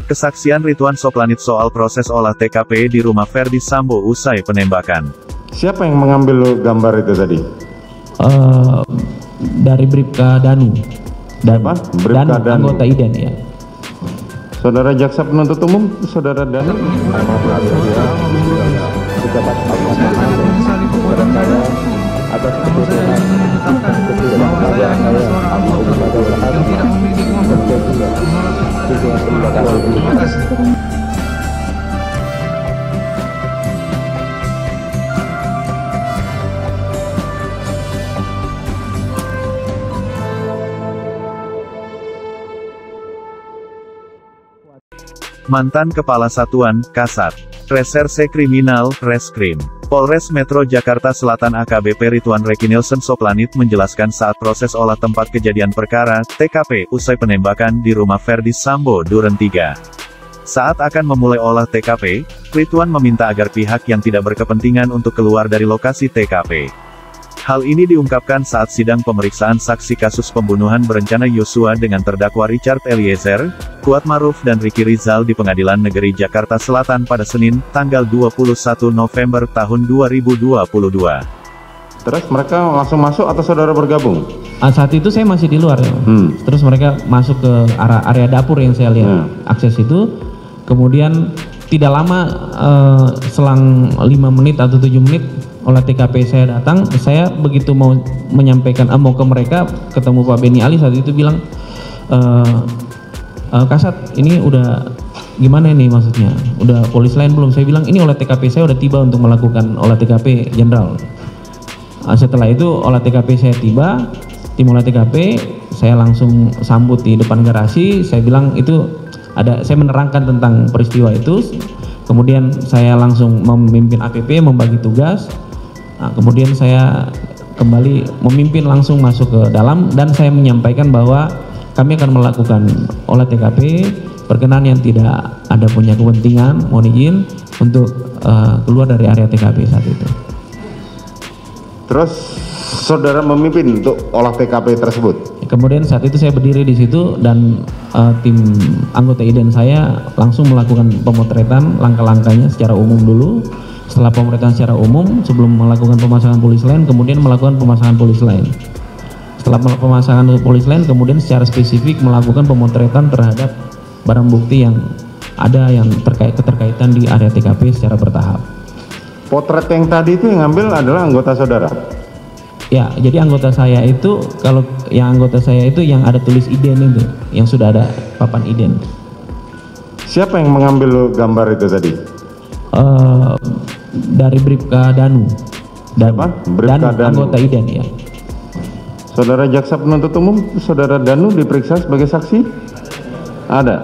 Kesaksian Rituan Soplanit soal proses olah TKP di rumah Verdi Sambo usai penembakan. Siapa yang mengambil gambar itu tadi? Dari Bribka Danu. Siapa? Bribka Danu. Anggota IDEN ya. Saudara Jaksa Penuntut Umum, Saudara Danu. Mantan Kepala Satuan Kasat Reserse Kriminal Reskrim Polres Metro Jakarta Selatan AKBP Rituan Rekinilson Soplanit menjelaskan saat proses olah tempat kejadian perkara TKP usai penembakan di rumah Verdi Sambo Duren 3. Saat akan memulai olah TKP, Rituan meminta agar pihak yang tidak berkepentingan untuk keluar dari lokasi TKP. Hal ini diungkapkan saat sidang pemeriksaan saksi kasus pembunuhan berencana Yosua dengan terdakwa Richard Eliezer, Kuat Maruf dan Ricky Rizal di Pengadilan Negeri Jakarta Selatan pada Senin, tanggal 21 November tahun 2022. Terus mereka langsung masuk atau saudara bergabung? Saat itu saya masih di luar ya. Terus mereka masuk ke area dapur yang saya lihat. Akses itu, kemudian tidak lama selang 5 menit atau 7 menit olah TKP saya datang, saya begitu mau menyampaikan mau ke mereka, ketemu Pak Beni Ali saat itu bilang, Kasat ini udah gimana ini maksudnya, udah polis lain belum? Saya bilang ini olah TKP saya udah tiba untuk melakukan olah TKP Jenderal. Setelah itu olah TKP saya tiba, tim olah TKP saya langsung sambut di depan garasi, saya bilang itu ada, saya menerangkan tentang peristiwa itu, kemudian saya langsung memimpin APP membagi tugas. Nah, kemudian saya kembali memimpin langsung masuk ke dalam dan saya menyampaikan bahwa kami akan melakukan olah TKP berkenan yang tidak ada punya kepentingan, mohon izin untuk keluar dari area TKP saat itu. Terus saudara memimpin untuk olah TKP tersebut? Kemudian saat itu saya berdiri di situ dan tim anggota IDEN saya langsung melakukan pemotretan langkah-langkahnya secara umum dulu. Setelah pemotretan secara umum, sebelum melakukan pemasangan polis lain, kemudian melakukan pemasangan polis lain. Setelah pemasangan polis lain, kemudian secara spesifik melakukan pemotretan terhadap barang bukti yang ada yang keterkaitan di area TKP secara bertahap. Potret yang tadi itu yang ngambil adalah anggota saudara? Ya, jadi anggota saya itu, kalau yang anggota saya itu yang ada tulis IDEN itu, yang sudah ada papan IDEN. Siapa yang mengambil gambar itu tadi? Dari Bribka Danu. Bribka Danu. Anggota IDEN ya. Saudara Jaksa Penuntut Umum, Saudara Danu diperiksa sebagai saksi? Ada.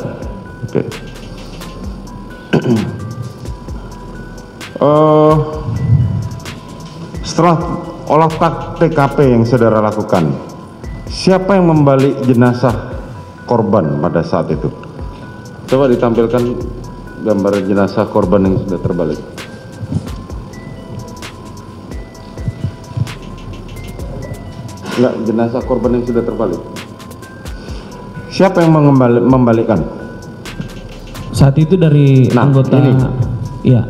Oke. Setelah olah TKP yang saudara lakukan, siapa yang membalik jenazah korban pada saat itu? Coba ditampilkan gambar jenazah korban yang sudah terbalik. Enggak, jenazah korban yang sudah terbalik. Siapa yang membalikkan? Saat itu dari anggota ini. Iya.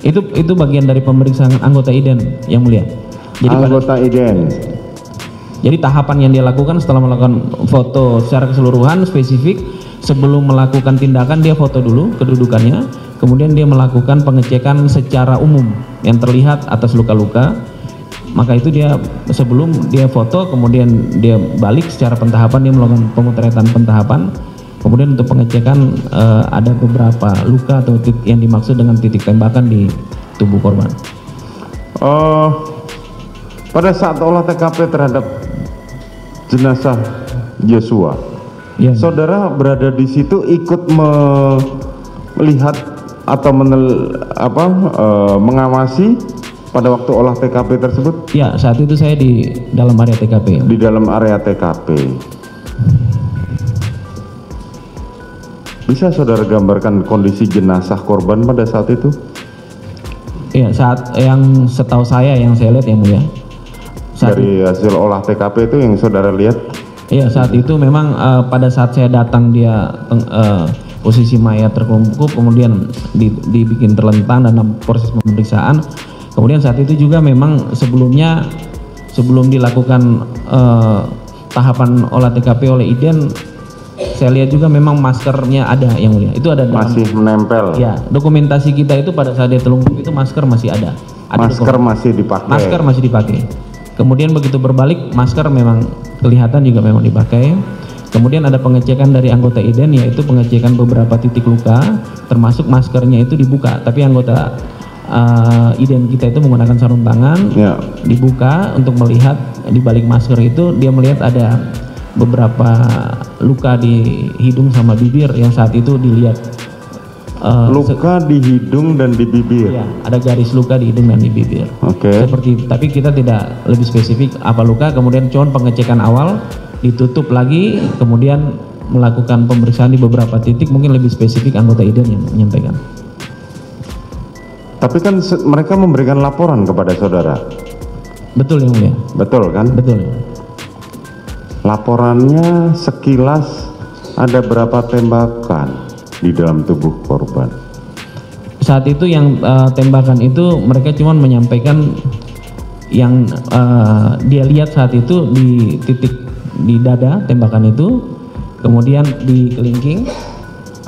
Itu bagian dari pemeriksaan anggota IDEN yang mulia. Jadi anggota IDEN. Jadi tahapan yang dia lakukan setelah melakukan foto secara keseluruhan spesifik, sebelum melakukan tindakan dia foto dulu kedudukannya, kemudian dia melakukan pengecekan secara umum yang terlihat atas luka-luka. Maka itu dia sebelum dia foto, kemudian dia balik secara pentahapan, dia melakukan pemotretan pentahapan. Kemudian untuk pengecekan ada beberapa luka atau titik yang dimaksud dengan titik tembakan di tubuh korban. Pada saat olah TKP terhadap jenazah Yosua, ya, saudara berada di situ ikut melihat atau mengawasi pada waktu olah TKP tersebut? Ya, saat itu saya di dalam area TKP. Di dalam area TKP. Bisa saudara gambarkan kondisi jenazah korban pada saat itu? Iya, saat yang setahu saya yang saya lihat yang mulia. Dari hasil olah TKP itu yang saudara lihat? Iya, saat itu memang pada saat saya datang dia posisi mayat terkumpul, kemudian dibikin terlentang dalam proses pemeriksaan. Kemudian saat itu juga memang sebelum dilakukan tahapan olah TKP oleh IDEN, saya lihat juga memang maskernya ada yang mulia. Itu ada masih menempel. Ya, dokumentasi kita itu pada saat dia telungkup itu masker masih ada. Masker masih dipakai. Masker masih dipakai. Kemudian begitu berbalik, masker memang kelihatan juga memang dipakai. Kemudian ada pengecekan dari anggota IDEN, yaitu pengecekan beberapa titik luka, termasuk maskernya itu dibuka. Tapi anggota IDEN kita itu menggunakan sarung tangan, ya, dibuka untuk melihat di balik masker itu dia melihat ada beberapa luka di hidung sama bibir yang saat itu dilihat. Luka di hidung dan di bibir. Ya, ada garis luka di hidung dan di bibir. Oke. Tapi kita tidak lebih spesifik apa luka. Kemudian cuman pengecekan awal, ditutup lagi, kemudian melakukan pemeriksaan di beberapa titik. Mungkin lebih spesifik anggota IDEN yang menyampaikan. Tapi kan mereka memberikan laporan kepada saudara. Betul yang mulia. Betul kan? Betul. Laporannya sekilas ada berapa tembakan di dalam tubuh korban? Saat itu yang tembakan itu mereka cuma menyampaikan yang dia lihat saat itu di titik di dada tembakan itu, kemudian di kelingking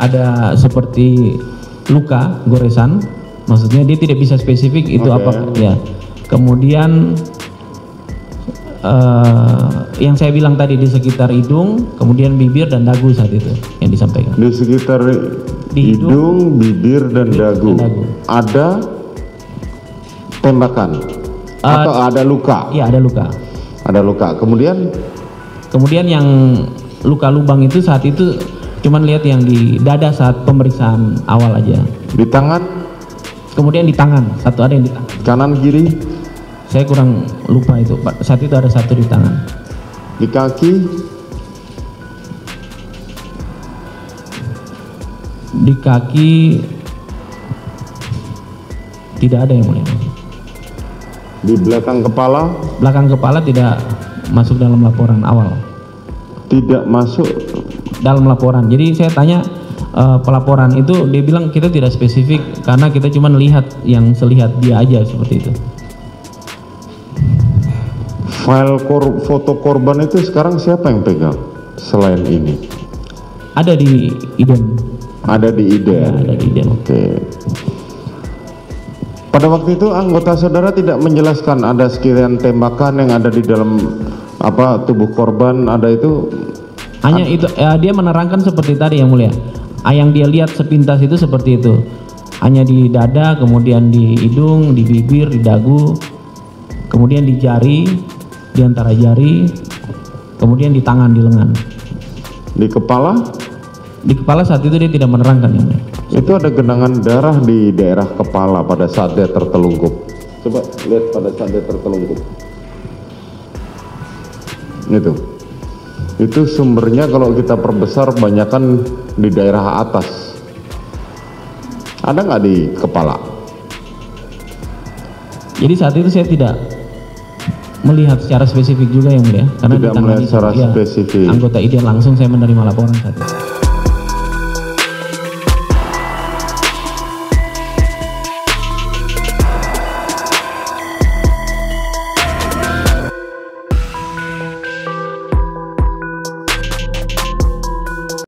ada seperti luka goresan, maksudnya dia tidak bisa spesifik itu apa ya. Kemudian yang saya bilang tadi di sekitar hidung, kemudian bibir dan dagu saat itu yang disampaikan. Di sekitar hidung, bibir dan dagu. Ada tembakan atau ada luka? Iya, ada luka. Ada luka. Kemudian yang luka lubang itu saat itu cuman lihat yang di dada saat pemeriksaan awal aja. Di tangan? Kemudian di tangan, satu ada yang di tangan. Kanan kiri? Saya kurang lupa itu, Pak. Saat itu ada satu di tangan. Di kaki? Di kaki tidak ada yang mulia. Di belakang kepala? Belakang kepala tidak masuk dalam laporan awal. Tidak masuk dalam laporan. Jadi saya tanya pelaporan itu, dia bilang kita tidak spesifik karena kita cuma lihat yang selihat dia aja seperti itu. File foto korban itu sekarang siapa yang pegang selain ini? Ada di IDEN. Ada di IDEN. Ya, ada di IDEN. Oke. Pada waktu itu anggota saudara tidak menjelaskan ada sekian tembakan yang ada di dalam tubuh korban, ada itu? Hanya itu dia menerangkan seperti tadi yang mulia. Yang dia lihat sepintas itu seperti itu. Hanya di dada, kemudian di hidung, di bibir, di dagu, kemudian di jari, di antara jari, kemudian di tangan, di lengan. Di kepala? Di kepala saat itu dia tidak menerangkan yang mulia. Itu ada genangan darah di daerah kepala pada saat dia tertelungkup. Coba lihat pada saat dia tertelungkup. Itu sumbernya kalau kita perbesar banyakkan di daerah atas. Ada nggak di kepala? Jadi saat itu saya tidak melihat secara spesifik juga yang mulia, karena tidak melihat secara spesifik. Anggota IDEN langsung saya menerima laporan saat itu.